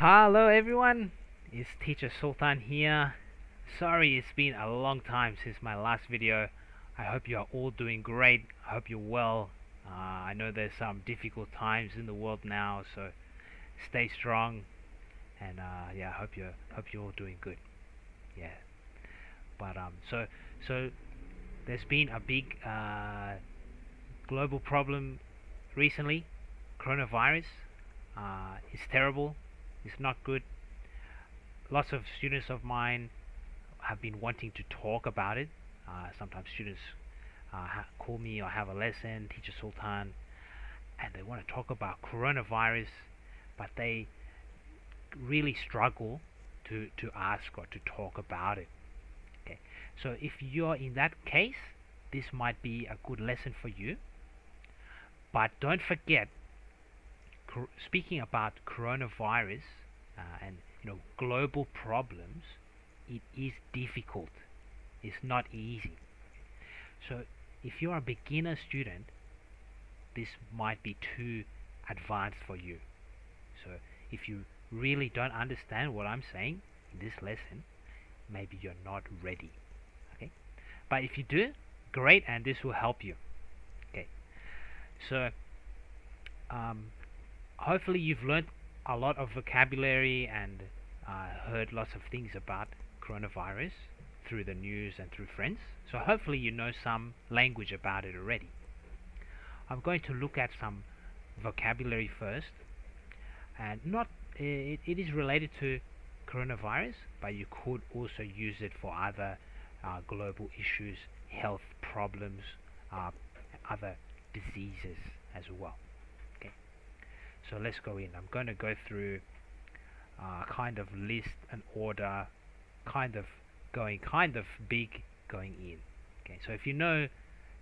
Hello everyone, it's Teacher Sultan here. Sorry it's been a long time since my last video. I hope you are all doing great. I hope you're well. I know there's some difficult times in the world now, so stay strong and yeah, I hope you're all doing good. Yeah, but so there's been a big global problem recently. Coronavirus. It's terrible. It's not good. Lots of students of mine have been wanting to talk about it. Sometimes students call me or have a lesson, Teacher Sultan, and they want to talk about coronavirus, but they really struggle to ask or to talk about it. Okay, so if you're in that case, this might be a good lesson for you. But don't forget, speaking about coronavirus and global problems, it is difficult. It's not easy. So if you're a beginner student, this might be too advanced for you. So if you really don't understand what I'm saying in this lesson, maybe you're not ready. Okay? But if you do, great, and this will help you. Okay. So um, hopefully you've learned a lot of vocabulary and heard lots of things about coronavirus through the news and through friends. So hopefully you know some language about it already. I'm going to look at some vocabulary first, and not it is related to coronavirus, but you could also use it for other global issues, health problems, uh, other diseases as well. Okay, so let's go in. I'm going to go through kind of list and order, kind of going kind of big going in. Okay, so if you know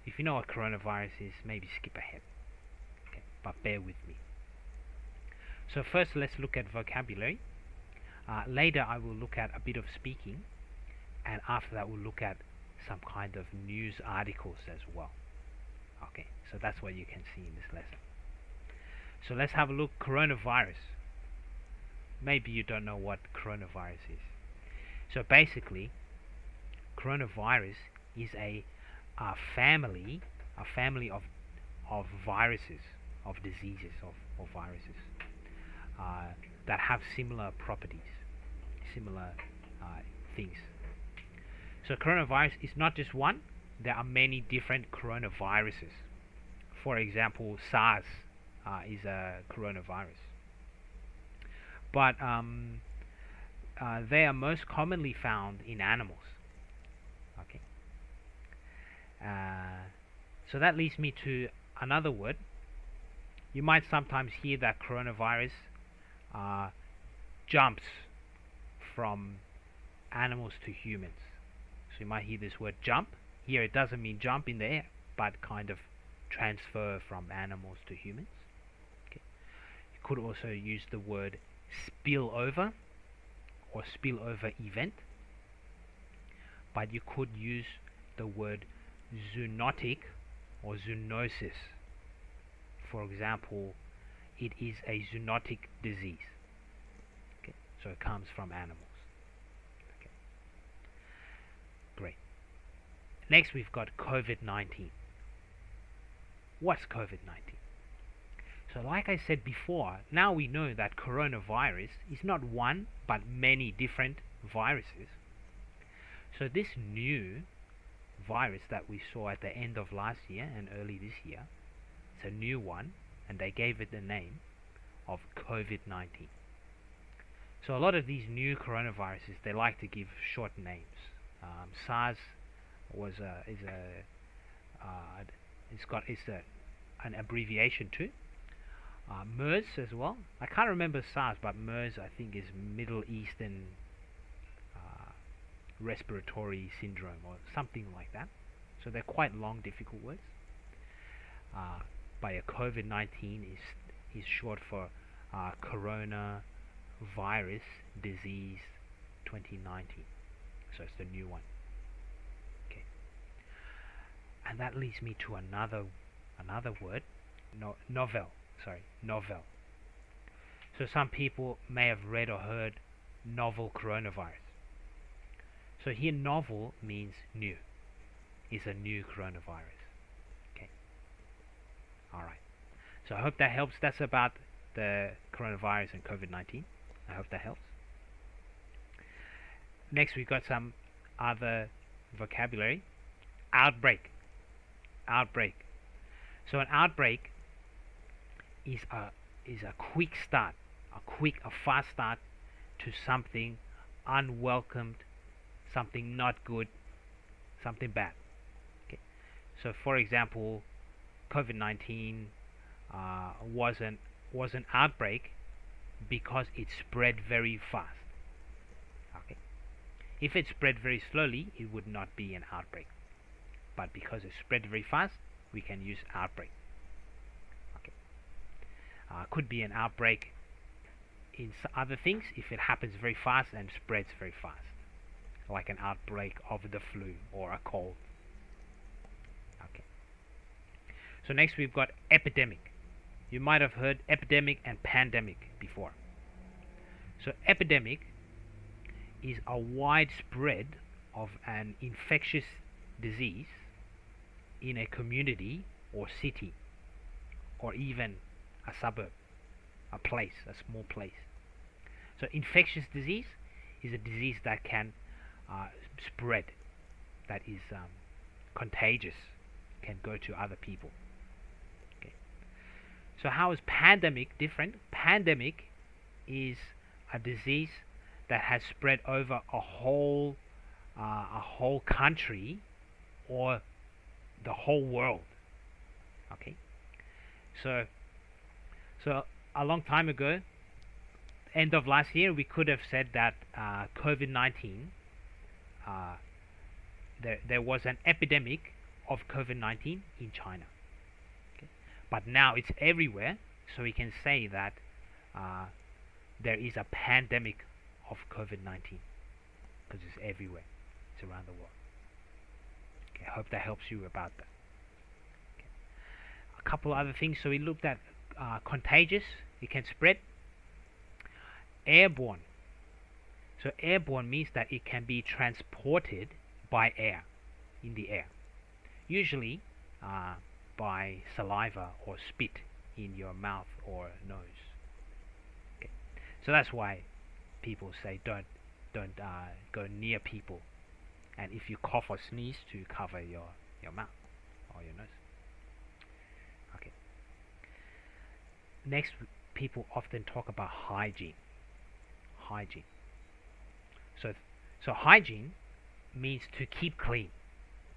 what coronavirus is, maybe skip ahead. Okay, but bear with me. So first, let's look at vocabulary. Later, I will look at a bit of speaking, and after that, we'll look at some kind of news articles as well. Okay, so that's what you can see in this lesson. So let's have a look. Coronavirus. Maybe you don't know what coronavirus is. So basically, coronavirus is a family of viruses, of diseases, of viruses that have similar properties, similar things. So coronavirus is not just one. There are many different coronaviruses. For example, SARS is a coronavirus, but they are most commonly found in animals. Okay. So that leads me to another word. You might sometimes hear that coronavirus uh, jumps from animals to humans. So you might hear this word jump. Here it doesn't mean jump in the air, but kind of transfer from animals to humans. Okay. You could also use the word spill over or spillover event, but you could use the word zoonotic or zoonosis. For example, it is a zoonotic disease. Okay, so it comes from animals. Okay, great. Next, we've got COVID-19. What's COVID-19? So like I said before, now we know that coronavirus is not one, but many different viruses. So this new virus that we saw at the end of last year and early this year, it's a new one, and they gave it the name of COVID-19. So a lot of these new coronaviruses, they like to give short names. SARS is an abbreviation too. MERS as well. I can't remember SARS, but MERS I think is Middle Eastern respiratory syndrome or something like that. So they're quite long, difficult words. But COVID-19 is short for Corona Virus Disease 2019. So it's the new one. Okay, and that leads me to another word, novel. Sorry, novel. So some people may have read or heard novel coronavirus. So here novel means new. It's a new coronavirus. Okay. Alright. So I hope that helps. That's about the coronavirus and COVID-19. I hope that helps. Next we've got some other vocabulary. Outbreak. Outbreak. So an outbreak is a quick start, a fast start to something unwelcomed, something not good, something bad. Okay. So for example, COVID-19 was an outbreak because it spread very fast. Okay. If it spread very slowly, it would not be an outbreak. But because it spread very fast, we can use outbreak. Okay. Could be an outbreak in other things if it happens very fast and spreads very fast, like an outbreak of the flu or a cold. Okay. So next we've got epidemic. You might have heard epidemic and pandemic before. So epidemic is a widespread of an infectious disease in a community or city or even a suburb, a place, a small place. So infectious disease is a disease that can spread, that is contagious, can go to other people. Okay. So how is pandemic different? Pandemic is a disease that has spread over a whole country or the whole world. Okay. So a long time ago, end of last year, we could have said that COVID-19, there was an epidemic of COVID-19 in China. Okay. But now it's everywhere, so we can say that there is a pandemic of COVID-19 because it's everywhere. It's around the world. Okay, I hope that helps you about that. Okay. A couple other things. So we looked at contagious, it can spread. Airborne. So airborne means that it can be transported by air, in the air. Usually by saliva or spit in your mouth or nose. Okay. So that's why people say don't go near people, and if you cough or sneeze, to cover your mouth or your nose. Okay. Next, people often talk about hygiene. Hygiene. So hygiene means to keep clean,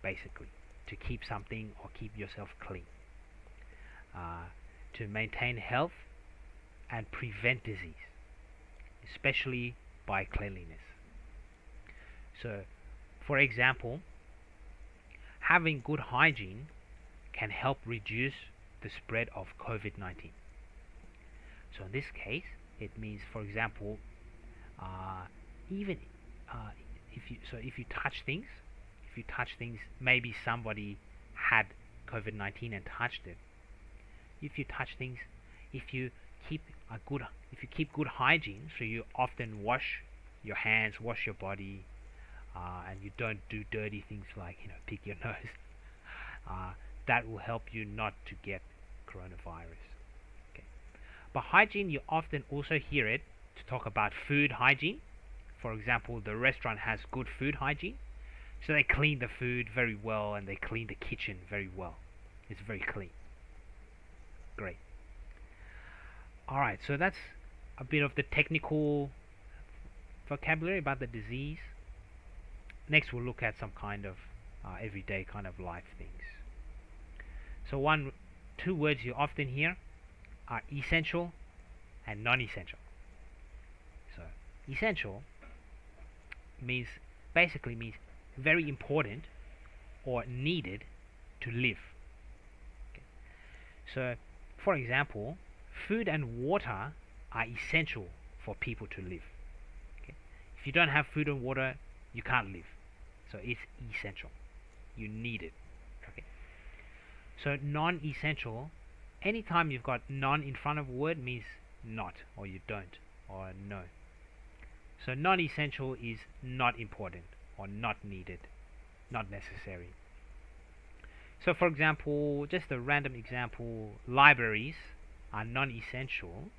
basically, to keep something or keep yourself clean, to maintain health and prevent disease, especially by cleanliness. So, for example, having good hygiene can help reduce the spread of COVID-19. So in this case, it means, for example, even if you touch things, maybe somebody had COVID-19 and touched it. If you touch things, if you keep good hygiene, so you often wash your hands, wash your body, and you don't do dirty things like pick your nose, that will help you not to get coronavirus. Okay. But hygiene, you often also hear it to talk about food hygiene. For example, the restaurant has good food hygiene, so they clean the food very well and they clean the kitchen very well. It's very clean. Great. Alright, so that's a bit of the technical vocabulary about the disease. Next we'll look at some kind of everyday kind of life things. So two words you often hear are essential and non-essential. So essential basically means very important or needed to live. Okay. So for example, food and water are essential for people to live. Okay. If you don't have food and water, you can't live. So it's essential. You need it. Okay. So non-essential, anytime you've got non in front of a word, means not, or you don't, or no. So non-essential is not important, or not needed, not necessary. So for example, just a random example, libraries are non-essential,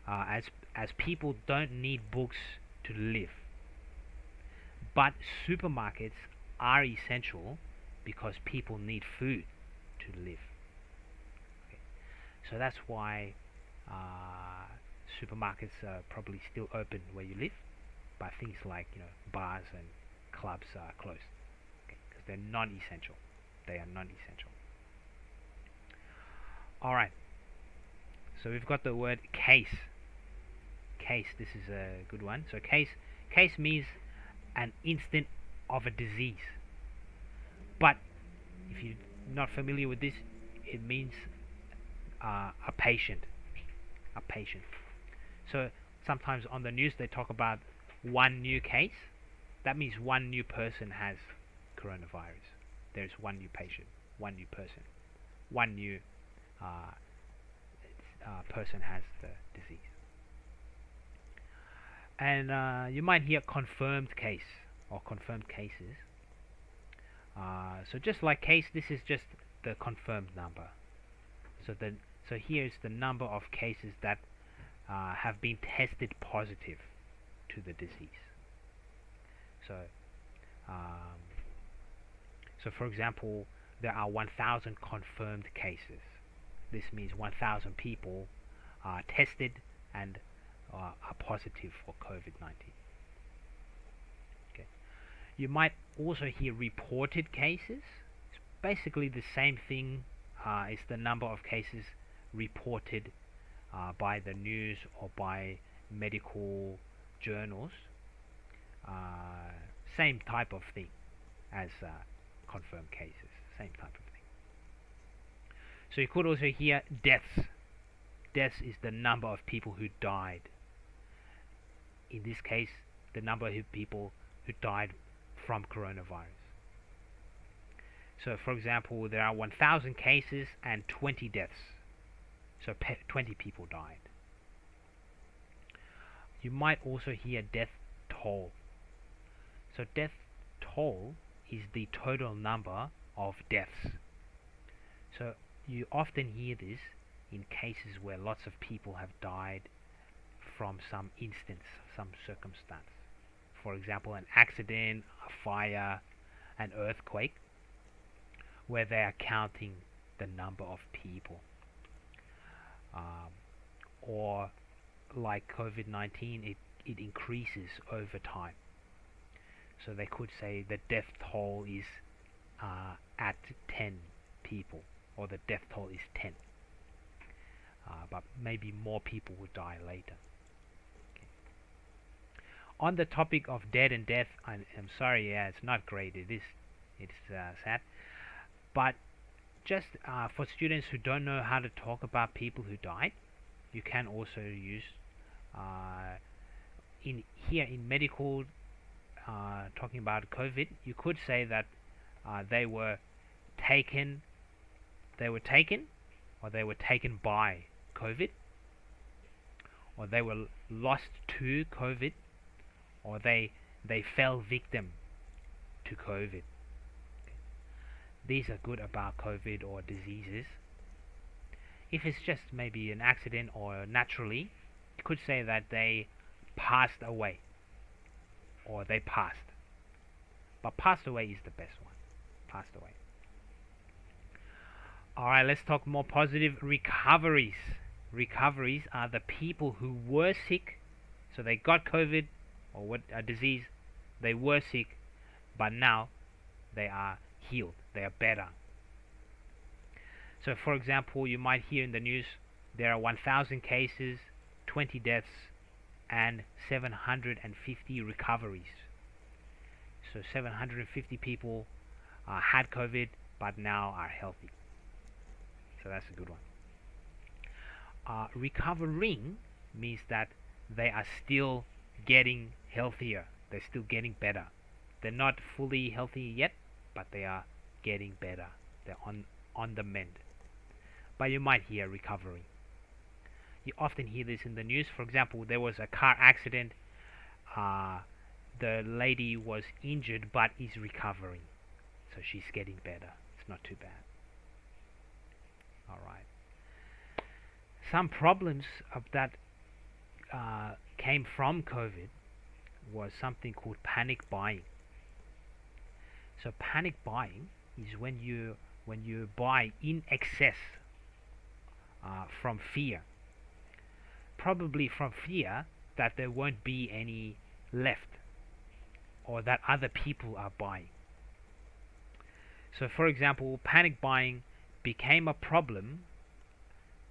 as people don't need books to live. But supermarkets are essential because people need food to live. Okay. So that's why supermarkets are probably still open where you live, but things like bars and clubs are closed. Okay, because they're non-essential. They are non-essential. All right. So we've got the word case. Case. This is a good one. So case means an instant of a disease. But if you're not familiar with this, it means a patient. A patient. So sometimes on the news they talk about one new case. That means one new person has coronavirus. There's one new patient, one new person, one new person has the disease. And you might hear confirmed case or confirmed cases. So just like case, this is just the confirmed number. So here is the number of cases that have been tested positive to the disease. So, um, so for example, there are 1,000 confirmed cases. This means 1,000 people are tested and are positive for COVID-19. Okay. You might also hear reported cases. It's basically the same thing. It's the number of cases reported by the news or by medical journals. Same type of thing as confirmed cases. Same type of thing. So you could also hear deaths. Deaths is the number of people who died. In this case, the number of people who died from coronavirus. So for example, there are 1,000 cases and 20 deaths. So 20 people died. You might also hear death toll. So death toll is the total number of deaths. So you often hear this in cases where lots of people have died from some instance, some circumstance. For example, an accident, a fire, an earthquake, where they are counting the number of people. Or like COVID-19, it increases over time. So they could say the death toll is at 10 people, or the death toll is 10. But maybe more people will die later. Okay. On the topic of dead and death, I'm sorry, yeah, it's not great. It's sad. But just for students who don't know how to talk about people who died, you can also use in medical talking about COVID. You could say that they were taken, or they were taken by COVID, or they were lost to COVID, or they fell victim to COVID. These are good about COVID or diseases. If it's just maybe an accident or naturally, you could say that they passed away, or they passed. But passed away is the best one. Passed away. Alright, let's talk more positive. Recoveries. Recoveries are the people who were sick, so they got COVID or what a disease, they were sick, but now they are healed. They are better. So for example, you might hear in the news there are 1,000 cases, 20 deaths, and 750 recoveries. So 750 people had COVID but now are healthy. So that's a good one. Recovering means that they are still getting healthier. They're still getting better. They're not fully healthy yet, but they are getting better. They're on the mend. But you might hear recovery. You often hear this in the news. For example, there was a car accident. Uh, the lady was injured but is recovering, so she's getting better. It's not too bad. All right. Some problems of that came from COVID was something called panic buying. So panic buying is when you buy in excess from fear, probably from fear that there won't be any left or that other people are buying. So for example, panic buying became a problem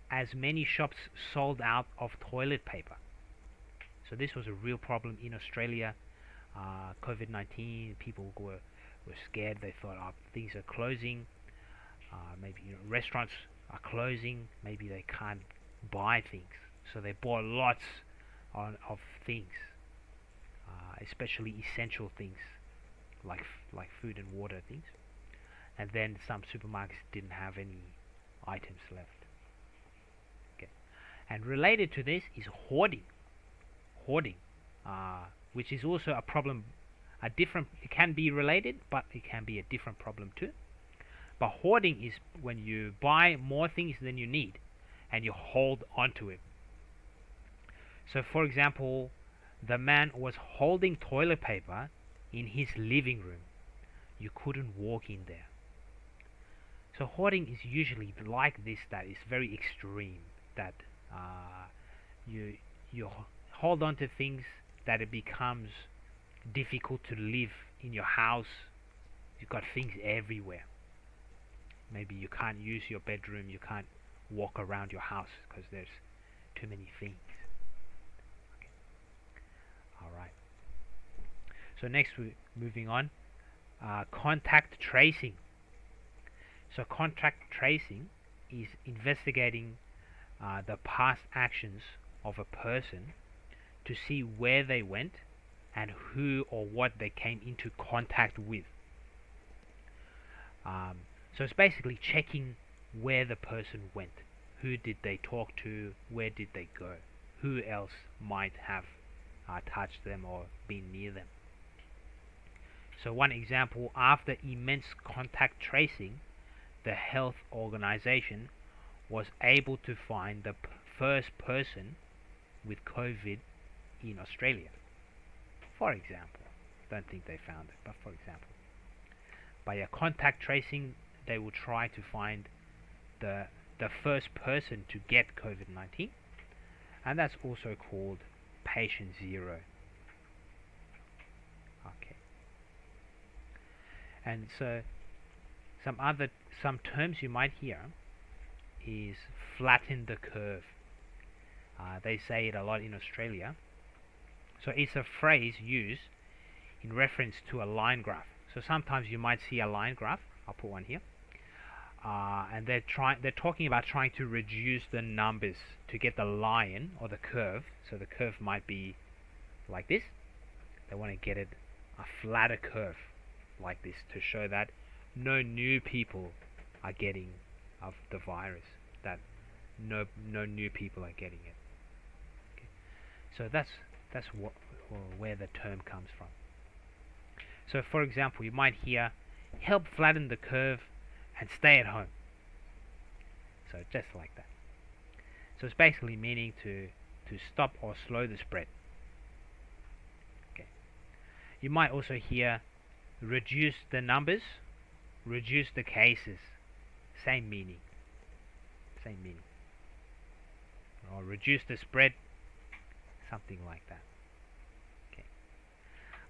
as many shops sold out of toilet paper. So this was a real problem in Australia. COVID-19, people were scared. They thought, oh, things are closing. Maybe restaurants are closing. Maybe they can't buy things. So they bought lots of things, especially essential things like food and water things. And then some supermarkets didn't have any items left. Okay. And related to this is hoarding. Hoarding, which is also a problem, a different. It can be related, but it can be a different problem too. But hoarding is when you buy more things than you need, and you hold onto it. So, for example, the man was holding toilet paper in his living room. You couldn't walk in there. So hoarding is usually like this. That is very extreme. That you hold on to things that it becomes difficult to live in your house. You've got things everywhere. Maybe you can't use your bedroom. You can't walk around your house because there's too many things. Okay. All right. So next, we're moving on. Contact tracing. So contact tracing is investigating the past actions of a person to see where they went and who or what they came into contact with. So it's basically checking where the person went. Who did they talk to? Where did they go? Who else might have touched them or been near them? So one example, after immense contact tracing, the health organization was able to find the first person with COVID in Australia. For example, don't think they found it, but for example, by a contact tracing, they will try to find the first person to get COVID-19, and that's also called patient zero. Okay. And so some terms you might hear is flatten the curve. They say it a lot in Australia. So it's a phrase used in reference to a line graph. So sometimes you might see a line graph. I'll put one here. And they're talking about trying to reduce the numbers to get the line or the curve. So the curve might be like this. They want to get it a flatter curve like this to show that no new people are getting of the virus. That no new people are getting it. Okay. So that's where the term comes from. So for example, you might hear, help flatten the curve and stay at home. So just like that. So it's basically meaning to stop or slow the spread. Okay. You might also hear, reduce the numbers, reduce the cases. Same meaning. Same meaning. Or reduce the spread, something like that. Okay.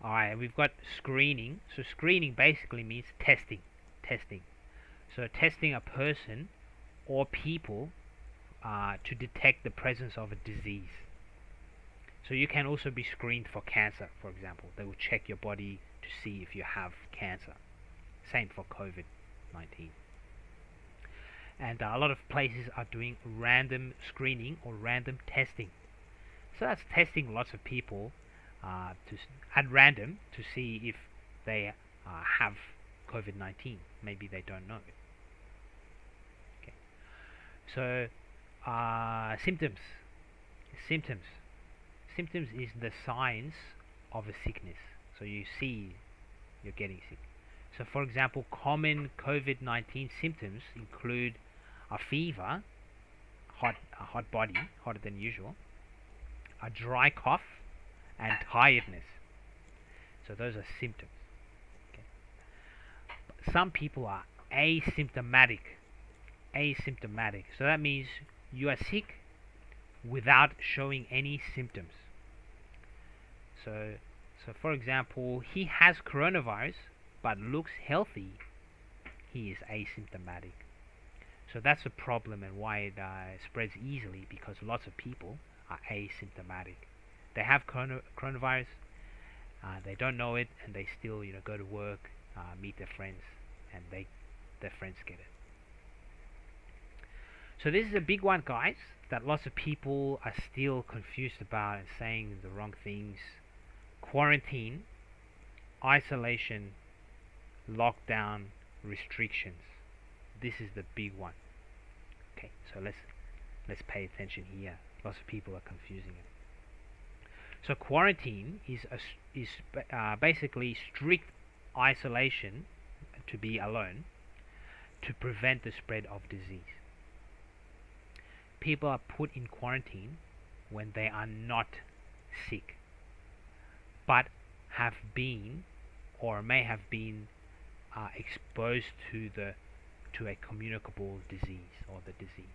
Alright, we've got screening. So screening basically means testing. Testing. So testing a person or people to detect the presence of a disease. So you can also be screened for cancer, for example. They will check your body to see if you have cancer. Same for COVID-19. And a lot of places are doing random screening or random testing. So that's testing lots of people at random to see if they have COVID-19. Maybe they don't know it. Okay. So symptoms. Symptoms. Symptoms is the signs of a sickness. So you see you're getting sick. So, for example, common COVID-19 symptoms include a fever, a hot body, hotter than usual, a dry cough, and tiredness. So those are symptoms. Okay. But some people are asymptomatic. Asymptomatic. So that means you are sick without showing any symptoms. So, for example, he has coronavirus but looks healthy. He is asymptomatic. So that's a problem and why it spreads easily, because lots of people are asymptomatic. They have coronavirus, they don't know it, and they still go to work, meet their friends, and their friends get it. So this is a big one, guys, that lots of people are still confused about and saying the wrong things. Quarantine, isolation, lockdown, restrictions. This is the big one. Okay, so let's pay attention here. Lots of people are confusing it. So quarantine is basically strict isolation, to be alone, to prevent the spread of disease. People are put in quarantine when they are not sick, but have been or may have been exposed to a communicable disease or the disease.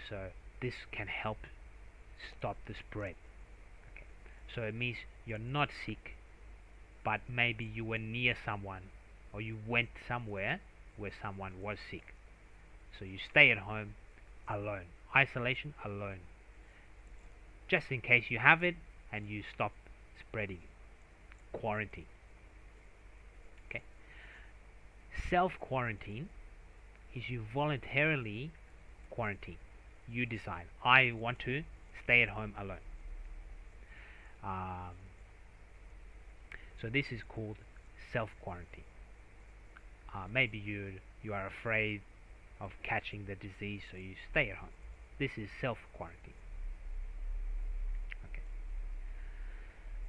So this can help stop the spread. Okay. So it means you're not sick, but maybe you were near someone or you went somewhere where someone was sick. So you stay at home alone. Isolation alone. Just in case you have it and you stop spreading it. Quarantine. Okay. Self-quarantine is you voluntarily quarantine. You decide, I want to stay at home alone. So this is called self-quarantine. Maybe you are afraid of catching the disease, so you stay at home. This is self-quarantine. Okay.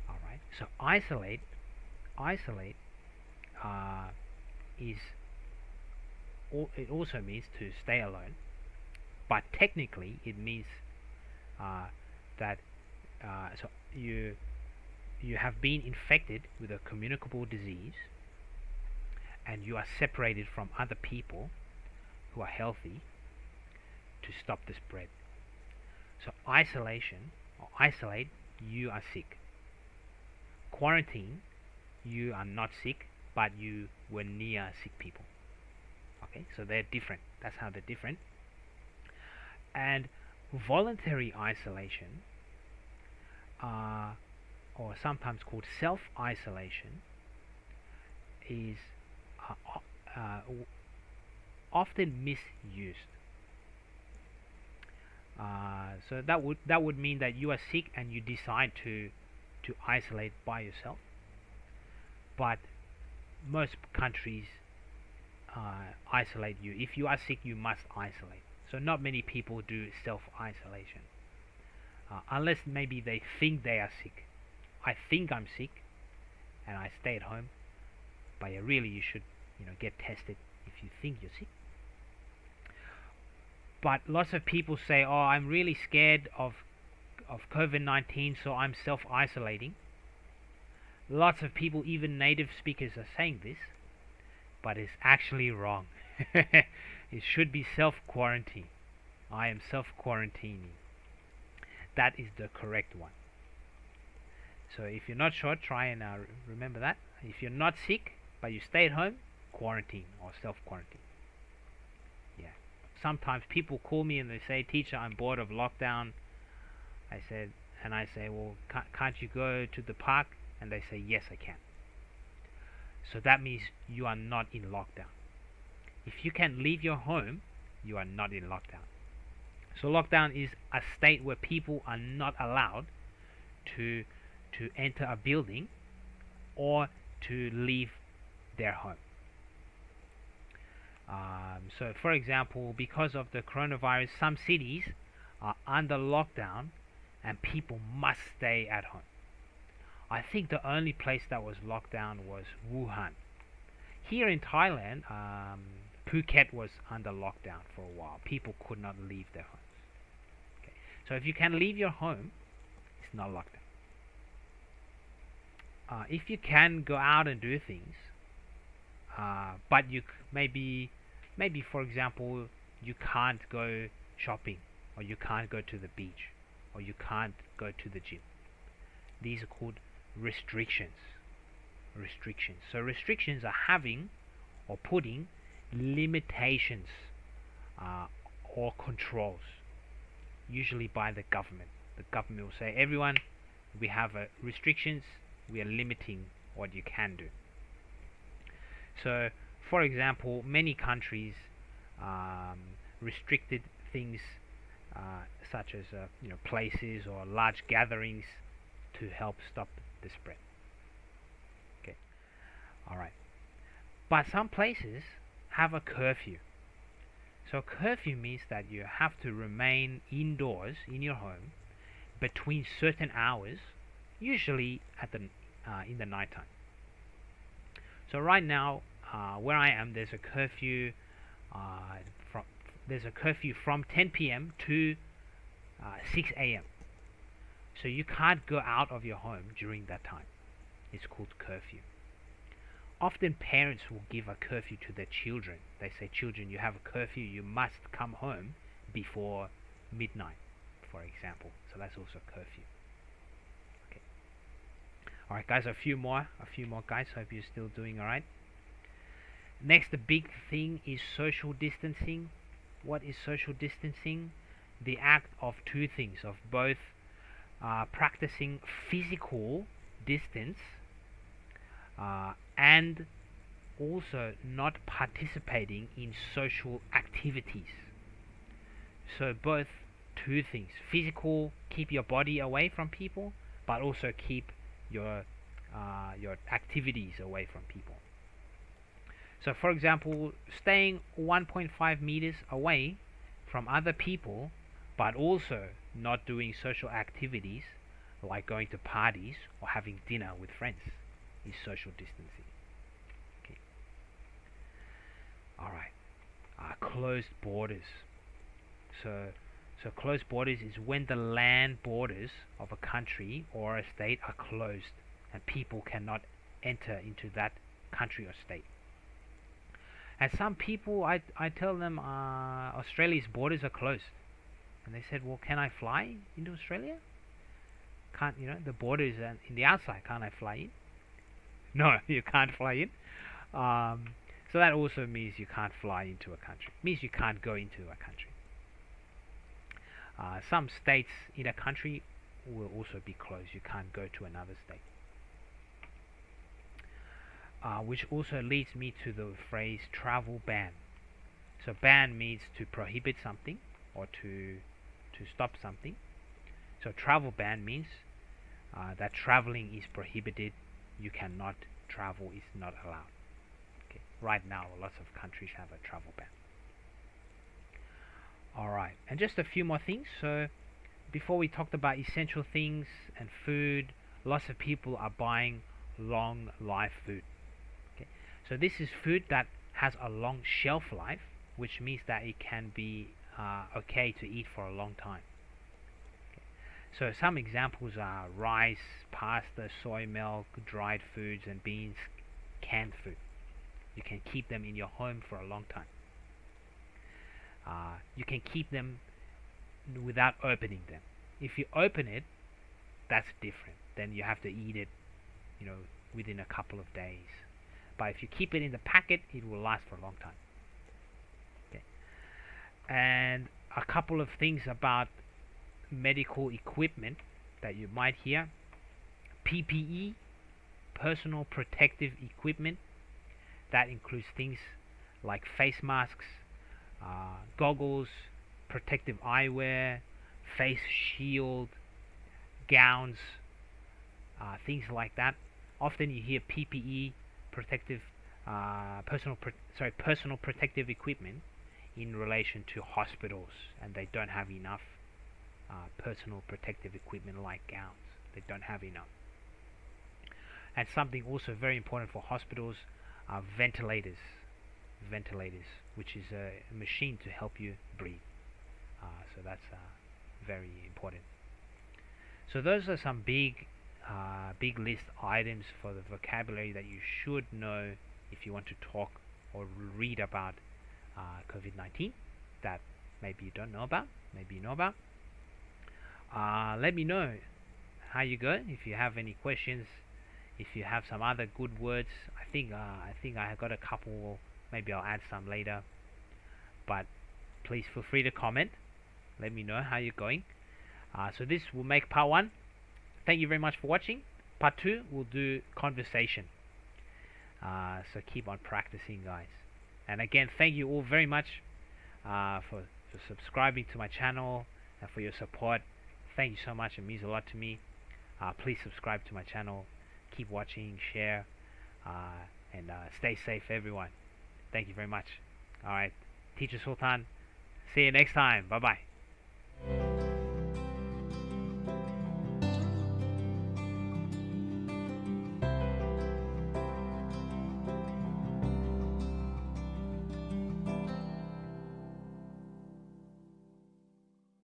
All right. So isolate is it also means to stay alone, but technically it means that so you have been infected with a communicable disease and you are separated from other people who are healthy to stop the spread. So isolation or isolate, you are sick. Quarantine, you are not sick, but you were near sick people. Okay, so they're different. That's how they're different. And voluntary isolation, or sometimes called self-isolation, is often misused. So that would mean that you are sick and you decide to isolate by yourself. But most countries isolate you. If you are sick, you must isolate. So not many people do self-isolation, unless maybe they think they are sick. I think I'm sick, and I stay at home. But really, you should get tested if you think you're sick. But lots of people say, "Oh, I'm really scared of COVID-19, so I'm self-isolating." Lots of people, even native speakers, are saying this, but it's actually wrong. It should be self-quarantine. I am self-quarantining. That is the correct one. So if you're not sure, try and remember that. If you're not sick, but you stay at home, quarantine or self-quarantine. Yeah. Sometimes people call me and they say, "Teacher, I'm bored of lockdown." I say, "Well, can't you go to the park?" And they say, "Yes, I can." So that means you are not in lockdown. If you can leave your home, you are not in lockdown. So lockdown is a state where people are not allowed to enter a building or to leave their home. So for example, because of the coronavirus, some cities are under lockdown and people must stay at home. I think the only place that was locked down was Wuhan. Here in Thailand, Phuket was under lockdown for a while. People could not leave their homes. Okay. So if you can leave your home, it's not lockdown. If you can go out and do things, but maybe for example, you can't go shopping, or you can't go to the beach, or you can't go to the gym. These are called restrictions. Restrictions. So restrictions are having or putting limitations or controls, usually by the government. The government will say, everyone, we have restrictions, we are limiting what you can do. So, for example, many countries restricted things such as places or large gatherings to help stop the spread. Okay, all right. But some places have a curfew. So curfew means that you have to remain indoors in your home between certain hours, usually in the nighttime. So right now, where I am, there's a curfew from 10 p.m. to 6 a.m. So you can't go out of your home during that time. It's called curfew. Often parents will give a curfew to their children. They say, children, you have a curfew, you must come home before midnight, for example. So that's also curfew. Okay. Alright guys, a few more guys. Hope you're still doing alright. Next, the big thing is social distancing. What is social distancing? The act of two things, of both practicing physical distance and also not participating in social activities. So both two things: physical, keep your body away from people, but also keep your activities away from people. So for example, staying 1.5 meters away from other people, but also not doing social activities like going to parties or having dinner with friends, is social distancing. Okay. Alright. Closed borders. So closed borders is when the land borders of a country or a state are closed and people cannot enter into that country or state. And some people, I tell them Australia's borders are closed. And they said, well, can I fly into Australia? Can't, the border is in the outside. Can't I fly in? No, you can't fly in. So that also means you can't fly into a country. It means you can't go into a country. Some states in a country will also be closed. You can't go to another state. Which also leads me to the phrase travel ban. So ban means to prohibit something or to stop something. So travel ban means that traveling is prohibited. You cannot travel, is not allowed. Okay. Right now, lots of countries have a travel ban. Alright, and just a few more things. So before we talked about essential things and food, lots of people are buying long life food. Okay. So this is food that has a long shelf life, which means that it can be okay to eat for a long time. Okay. So some examples are rice, pasta, soy milk, dried foods, and beans, canned food. You can keep them in your home for a long time. You can keep them without opening them. If you open it, that's different. Then you have to eat it, within a couple of days. But if you keep it in the packet, it will last for a long time. Okay. And a couple of things about medical equipment that you might hear. PPE, personal protective equipment. That includes things like face masks, goggles, protective eyewear, face shield, gowns, things like that. Often you hear PPE, personal protective equipment, in relation to hospitals, and they don't have enough personal protective equipment like gowns. They don't have enough. And something also very important for hospitals are ventilators. Ventilators, which is a machine to help you breathe. So that's very important. So those are some big list items for the vocabulary that you should know if you want to talk or read about COVID-19 that maybe you don't know about, maybe you know about. Let me know how you go. If you have any questions, if you have some other good words, I think I have got a couple. Maybe I'll add some later. But please feel free to comment. Let me know how you're going. So this will make part 1. Thank you very much for watching. Part 2 we'll do conversation. So keep on practicing, guys. And again, thank you all very much for subscribing to my channel and for your support. Thank you so much. It means a lot to me. Please subscribe to my channel. Keep watching, share, and stay safe, everyone. Thank you very much. Alright, Teacher Sultan. See you next time. Bye-bye.